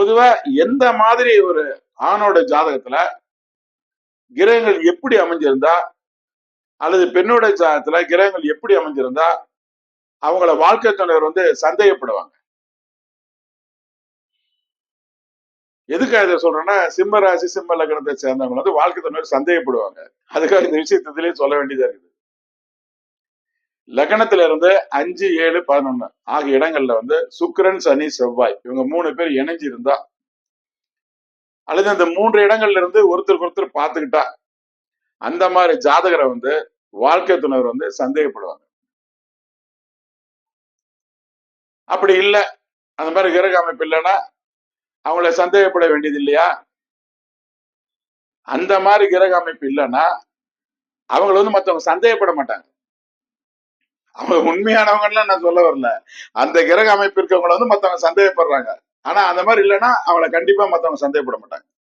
பொதுவா எந்த மாதிரி ஒரு ஆணோட ஜாதகத்துல கிரகங்கள் எப்படி அமைஞ்சிருந்தா அல்லது பெண்ணோட ஜாதகத்துல கிரகங்கள் எப்படி அமைஞ்சிருந்தா அவங்கள வாழ்க்கை துணைவர் சந்தேகப்படுவாங்க. எதுக்காக இதை சொல்றேன்னா, சிம்ம ராசி சிம்ம லக்னத்தை சேர்ந்தவங்க வாழ்க்கை துணைவர் சந்தேகப்படுவாங்க. அதுக்காக இந்த விஷயத்திலேயே சொல்ல வேண்டியதா இருக்குது. லக்னத்துல இருந்து 5, 7, 11 ஆகிய இடங்கள்ல சுக்கிரன், சனி, செவ்வாய் இவங்க 3 பேர் இணைஞ்சு இருந்தா அல்லது அந்த 3 இடங்கள்ல இருந்து ஒருத்தருக்கு ஒருத்தர் பார்த்துக்கிட்டா அந்த மாதிரி ஜாதகரை வாழ்க்கை துணைவர் சந்தேகப்படுவாங்க. அப்படி இல்ல, அந்த மாதிரி கிரக அமைப்பு இல்லைன்னா அவங்கள சந்தேகப்பட வேண்டியது இல்லையா? அந்த மாதிரி கிரக அமைப்பு இல்லைன்னா அவங்கள மத்தவங்க சந்தேகப்பட மாட்டாங்க. அவங்க உண்மையானவங்கலாம் நான் சொல்ல வரல. அந்த கிரக அமைப்பு இருக்கவங்கள மத்தவங்க சந்தேகப்படுறாங்க. ஆனா அந்த மாதிரி இல்லைன்னா அவங்கள கண்டிப்பா மத்தவங்க சந்தேகப்பட மாட்டாங்க.